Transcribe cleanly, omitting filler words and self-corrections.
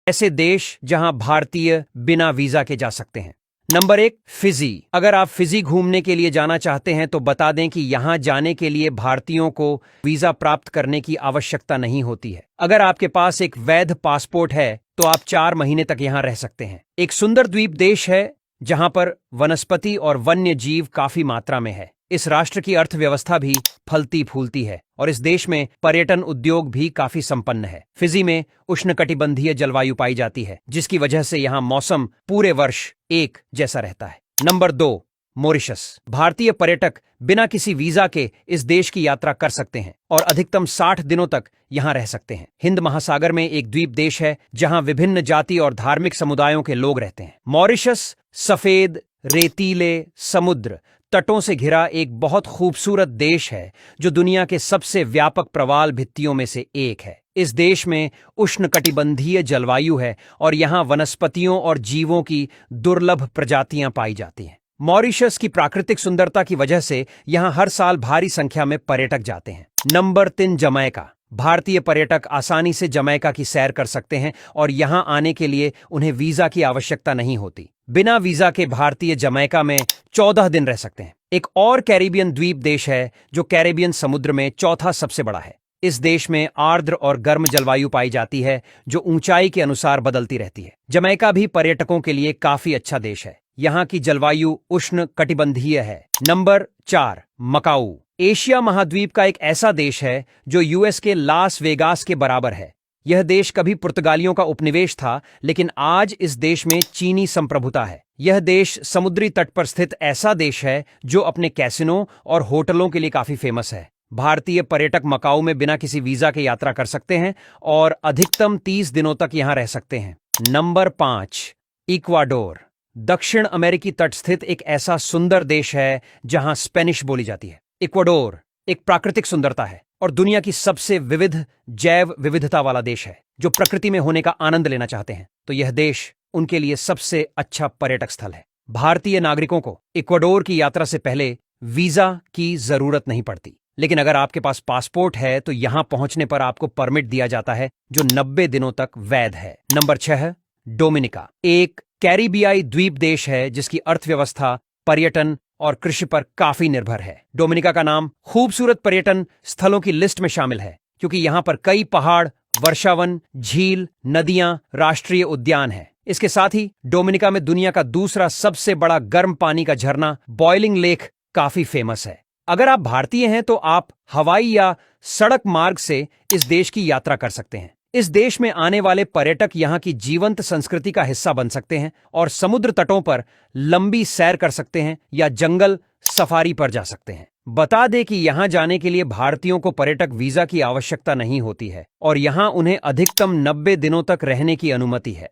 ऐसे देश जहां भारतीय बिना वीजा के जा सकते हैं। Number 1, Fiji. अगर आप फिजी घूमने के लिए जाना चाहते हैं तो बता दें कि यहां जाने के लिए भारतीयों को वीजा प्राप्त करने की आवश्यकता नहीं होती है। अगर आपके पास एक वैध पासपोर्ट है तो आप 4 महीने तक यहां रह सकते हैं। एक सुंदर द्वीप देश है जहां पर वनस्पति और वन्य जीव काफी मात्रा में है। इस राष्ट्र की अर्थव्यवस्था भी फलती फूलती है और इस देश में पर्यटन उद्योग भी काफी संपन्न है। फिजी में उष्णकटिबंधीय जलवायु पाई जाती है, जिसकी वजह से यहाँ मौसम पूरे वर्ष एक जैसा रहता है। Number 2, Mauritius. भारतीय पर्यटक बिना किसी वीजा के इस देश की यात्रा कर सकते हैं और अधिकतम 60 दिनों तक यहां रह सकते हैं। हिंद महासागर में एक द्वीप देश है जहां विभिन्न जाति और धार्मिक समुदायों के लोग रहते हैं। मॉरिशस सफेद रेतीले समुद्र तटों से घिरा एक बहुत खूबसूरत देश है जो दुनिया के सबसे व्यापक प्रवाल भित्तियों में से एक है। इस देश में उष्णकटिबंधीय जलवायु है और यहाँ वनस्पतियों और जीवों की दुर्लभ प्रजातियां पाई जाती हैं। मॉरिशस की प्राकृतिक सुंदरता की वजह से यहाँ हर साल भारी संख्या में पर्यटक जाते हैं। Number 3, Jamaica. भारतीय पर्यटक आसानी से जमैका की सैर कर सकते हैं और यहाँ आने के लिए उन्हें वीजा की आवश्यकता नहीं होती। बिना वीजा के भारतीय जमैका में 14 दिन रह सकते हैं। एक और कैरिबियन द्वीप देश है जो कैरिबियन समुद्र में चौथा सबसे बड़ा है। इस देश में आर्द्र और गर्म जलवायु पाई जाती है जो ऊंचाई के अनुसार बदलती रहती है। जमैका भी पर्यटकों के लिए काफी अच्छा देश है। यहाँ की जलवायु उष्ण कटिबंधीय है। नंबर 4, मकाऊ। एशिया महाद्वीप का एक ऐसा देश है जो यूएस के लास वेगास के बराबर है। यह देश कभी पुर्तगालियों का उपनिवेश था, लेकिन आज इस देश में चीनी संप्रभुता है। यह देश समुद्री तट पर स्थित ऐसा देश है जो अपने कैसिनो और होटलों के लिए काफी फेमस है। भारतीय पर्यटक मकाऊ में बिना किसी वीजा के यात्रा कर सकते हैं और अधिकतम 30 दिनों तक यहां रह सकते हैं। Number 5, Ecuador. दक्षिण अमेरिकी तट स्थित एक ऐसा सुंदर देश है जहां स्पेनिश बोली जाती है। इक्वाडोर एक प्राकृतिक सुंदरता है और दुनिया की सबसे विविध जैव विविधता वाला देश है। जो प्रकृति में होने का आनंद लेना चाहते हैं तो यह देश उनके लिए सबसे अच्छा पर्यटक स्थल है। भारतीय नागरिकों को इक्वाडोर की यात्रा से पहले वीजा की जरूरत नहीं पड़ती, लेकिन अगर आपके पास पासपोर्ट है तो यहां पहुंचने पर आपको परमिट दिया जाता है जो 90 दिनों तक वैध है। Number 6, Dominica. एक कैरिबियाई द्वीप देश है जिसकी अर्थव्यवस्था पर्यटन और कृषि पर काफी निर्भर है। डोमिनिका का नाम खूबसूरत पर्यटन स्थलों की लिस्ट में शामिल है क्योंकि यहां पर कई पहाड़, वर्षावन, झील, नदियां, राष्ट्रीय उद्यान है। इसके साथ ही डोमिनिका में दुनिया का दूसरा सबसे बड़ा गर्म पानी का झरना बॉइलिंग लेक काफी फेमस है। अगर आप भारतीय हैं तो आप हवाई या सड़क मार्ग से इस देश की यात्रा कर सकते हैं। इस देश में आने वाले पर्यटक यहाँ की जीवंत संस्कृति का हिस्सा बन सकते हैं और समुद्र तटों पर लंबी सैर कर सकते हैं या जंगल सफारी पर जा सकते हैं। बता दें कि यहाँ जाने के लिए भारतीयों को पर्यटक वीजा की आवश्यकता नहीं होती है और यहाँ उन्हें अधिकतम 90 दिनों तक रहने की अनुमति है।